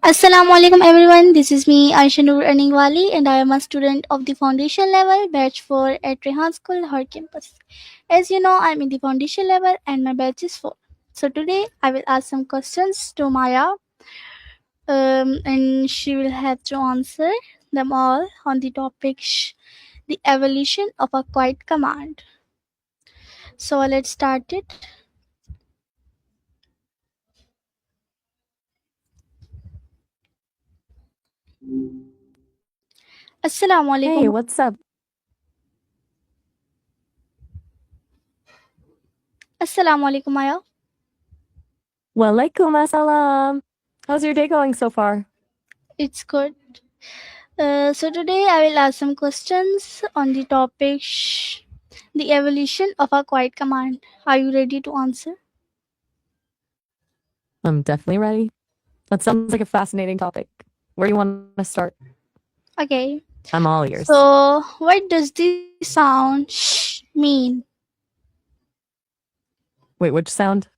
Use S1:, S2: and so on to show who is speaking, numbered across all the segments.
S1: Assalam-o-alaikum everyone. This is me, Ayesha Noor EarningWali, and I am a student of the foundation level batch 4 at Rehan School, Lahore campus. As you know, I am in the foundation level and my batch is 4. So today I will ask some questions to Maya, and she will have to answer them all on the topic the evolution of a quiet command. So let's start it. Assalamu-alaikum.
S2: Hey, what's up?
S1: Assalamu-alaikum, Maya.
S2: Walaikum assalam. How's your day going so far?
S1: It's good. So today I will ask some questions on the topic the evolution of a quiet command. Are you ready to answer?
S2: I'm definitely ready. That sounds like a fascinating topic. Where do you want to start?
S1: Okay.
S2: I'm all ears.
S1: So what does the sound shh mean?
S2: Wait, which sound?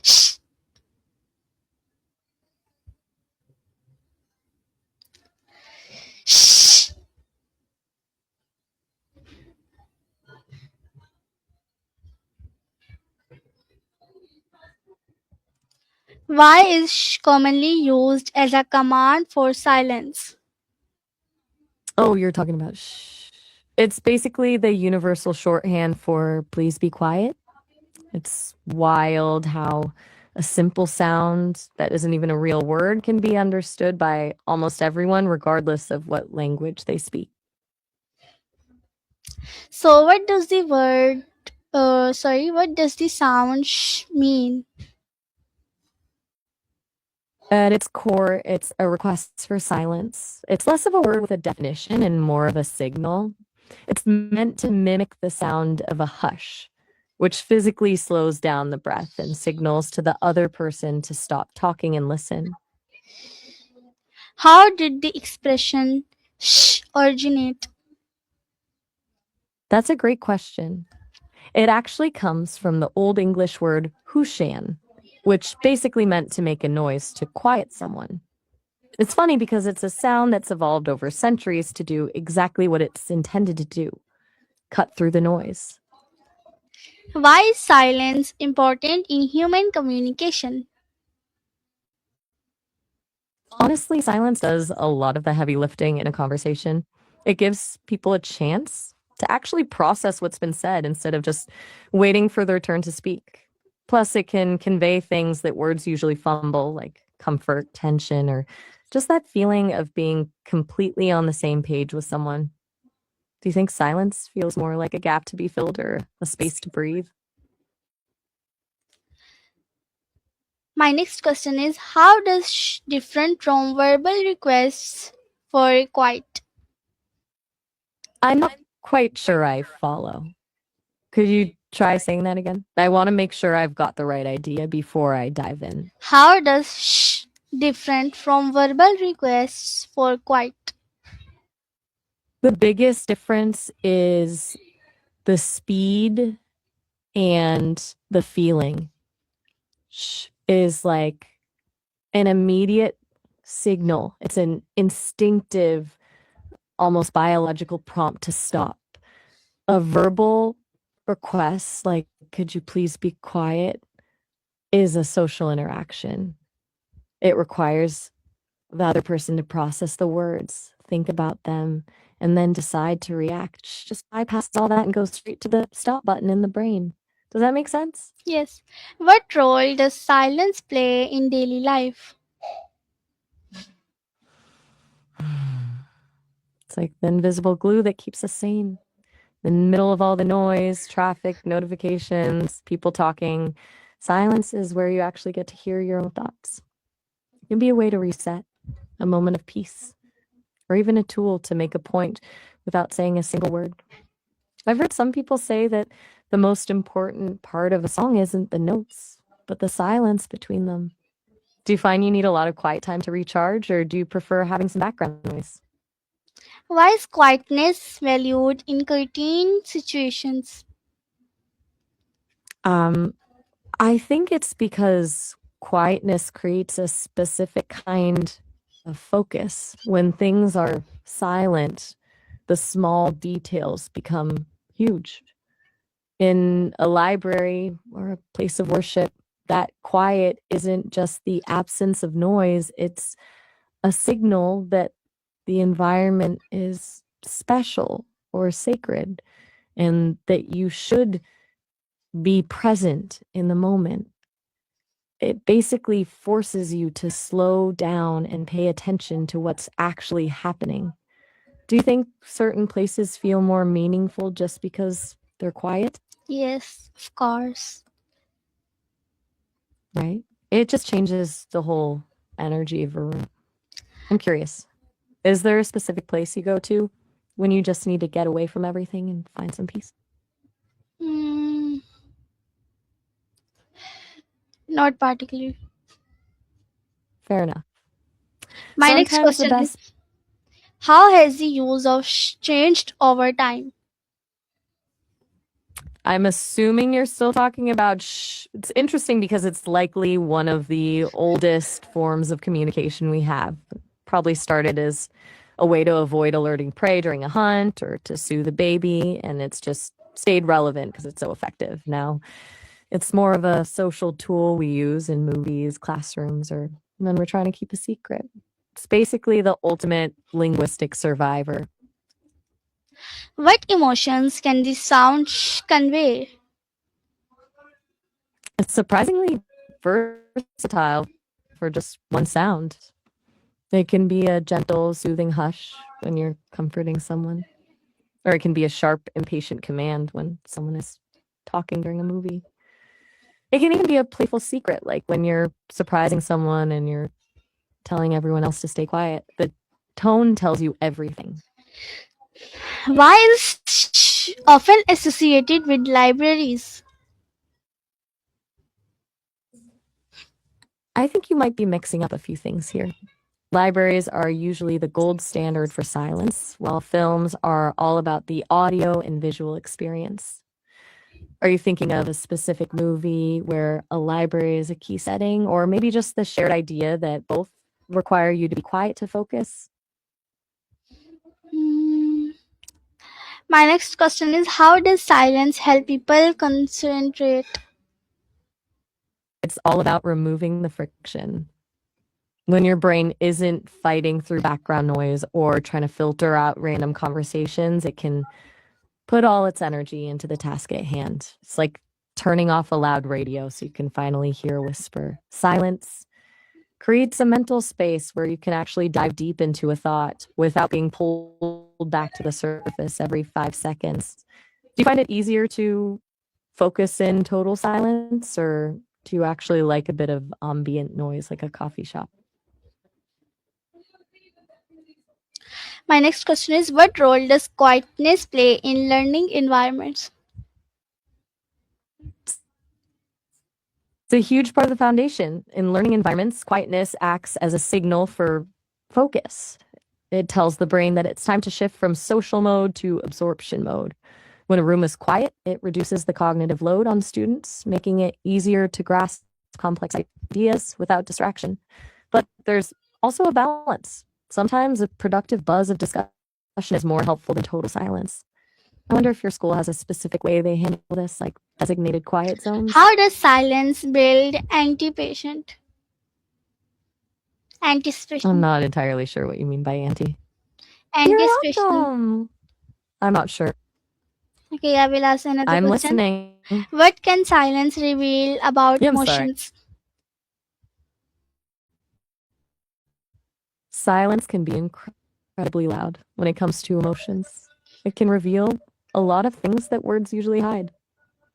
S1: Shh. Shh. Why is shh commonly used as a command for silence?
S2: Oh, you're talking about shh. It's basically the universal shorthand for please be quiet. It's wild how a simple sound that isn't even a real word can be understood by almost everyone, regardless of what language they speak.
S1: So what does the what does the sound shh mean?
S2: At its core, it's a request for silence. It's less of a word with a definition and more of a signal. It's meant to mimic the sound of a hush, which physically slows down the breath and signals to the other person to stop talking and listen.
S1: How did the expression shh originate?
S2: That's a great question. It actually comes from the Old English word hushan, which basically meant to make a noise to quiet someone. It's funny because it's a sound that's evolved over centuries to do exactly what it's intended to do: cut through the noise.
S1: Why is silence important in human communication?
S2: Honestly, silence does a lot of the heavy lifting in a conversation. It gives people a chance to actually process what's been said instead of just waiting for their turn to speak. Plus, it can convey things that words usually fumble, like comfort, tension, or just that feeling of being completely on the same page with someone. Do you think silence feels more like a gap to be filled or a space to breathe?
S1: My next question is how does shh different from verbal requests for quiet?
S2: I'm not quite sure I follow. Could you try saying that again? I want to make sure I've got the right idea before I dive in.
S1: How does shh different from verbal requests for quiet?
S2: The biggest difference is the speed and the feeling. Shh is like an immediate signal. It's an instinctive, almost biological prompt to stop. A verbal request, like, could you please be quiet, is a social interaction. It requires the other person to process the words, think about them, and then decide to react. Just bypass all that and go straight to the stop button in the brain. Does that make sense?
S1: Yes. What role does silence play in daily life?
S2: It's like the invisible glue that keeps us sane. In the middle of all the noise, traffic, notifications, people talking, silence is where you actually get to hear your own thoughts. It can be a way to reset, a moment of peace, or even a tool to make a point without saying a single word. I've heard some people say that the most important part of a song isn't the notes, but the silence between them. Do you find you need a lot of quiet time to recharge, or do you prefer having some background noise?
S1: Why is quietness valued in certain situations?
S2: I think it's because quietness creates a specific kind of focus. When things are silent, the small details become huge. In a library or a place of worship, that quiet isn't just the absence of noise, it's a signal that the environment is special or sacred and that you should be present in the moment. It basically forces you to slow down and pay attention to what's actually happening. Do you think certain places feel more meaningful just because they're quiet?
S1: Yes, of course.
S2: Right? It just changes the whole energy of a room. I'm curious. Is there a specific place you go to when you just need to get away from everything and find some peace?
S1: Hmm, not particularly.
S2: Fair enough.
S1: My next
S2: Sometimes the
S1: question
S2: best
S1: is, how has the use of changed over time?
S2: I'm assuming you're still talking about It's interesting because it's likely one of the oldest forms of communication we have. Probably started as a way to avoid alerting prey during a hunt or to soothe the baby, and it's just stayed relevant because it's so effective. Now, it's more of a social tool we use in movies, classrooms, or when we're trying to keep a secret. It's basically the ultimate linguistic survivor.
S1: What emotions can the sound convey?
S2: It's surprisingly versatile for just one sound. It can be a gentle, soothing hush when you're comforting someone, or it can be a sharp, impatient command when someone is talking during a movie. It can even be a playful secret, like when you're surprising someone and you're telling everyone else to stay quiet. The tone tells you everything.
S1: Why is often associated with libraries?
S2: I think you might be mixing up a few things here. Libraries are usually the gold standard for silence, while films are all about the audio and visual experience. Are you thinking of a specific movie where a library is a key setting, or maybe just the shared idea that both require you to be quiet to focus?
S1: Hmm. My next question is, how does silence help people concentrate?
S2: It's all about removing the friction. When your brain isn't fighting through background noise or trying to filter out random conversations, it can put all its energy into the task at hand. It's like turning off a loud radio so you can finally hear a whisper. Silence creates a mental space where you can actually dive deep into a thought without being pulled back to the surface every 5 seconds. Do you find it easier to focus in total silence, or do you actually like a bit of ambient noise like a coffee shop?
S1: My next question is, what role does quietness play in learning environments?
S2: It's a huge part of the foundation. In learning environments, quietness acts as a signal for focus. It tells the brain that it's time to shift from social mode to absorption mode. When a room is quiet, it reduces the cognitive load on students, making it easier to grasp complex ideas without distraction. But there's also a balance. Sometimes a productive buzz of discussion is more helpful than total silence. I wonder if your school has a specific way they handle this, like designated quiet zones.
S1: How does silence build
S2: I'm
S1: anticipation?
S2: not entirely sure what you mean by anti. You're
S1: Anticipation.
S2: welcome. I'm not sure.
S1: Okay, I will ask another
S2: I'm
S1: question.
S2: listening.
S1: What can silence reveal about
S2: Yeah, I'm sorry.
S1: emotions?
S2: Silence can be incredibly loud when it comes to emotions. It can reveal a lot of things that words usually hide.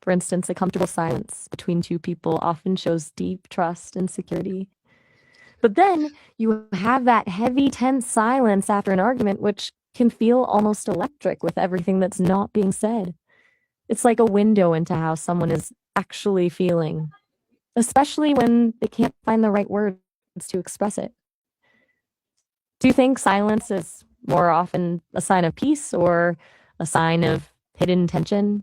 S2: For instance, a comfortable silence between two people often shows deep trust and security. But then you have that heavy, tense silence after an argument, which can feel almost electric with everything that's not being said. It's like a window into how someone is actually feeling, especially when they can't find the right words to express it. Do you think silence is more often a sign of peace or a sign of hidden tension?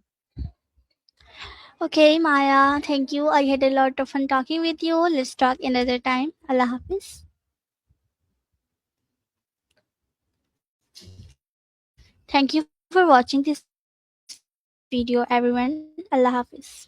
S1: Okay, Maya, thank you. I had a lot of fun talking with you. Let's talk another time. Allah Hafiz. Thank you for watching this video, everyone. Allah Hafiz.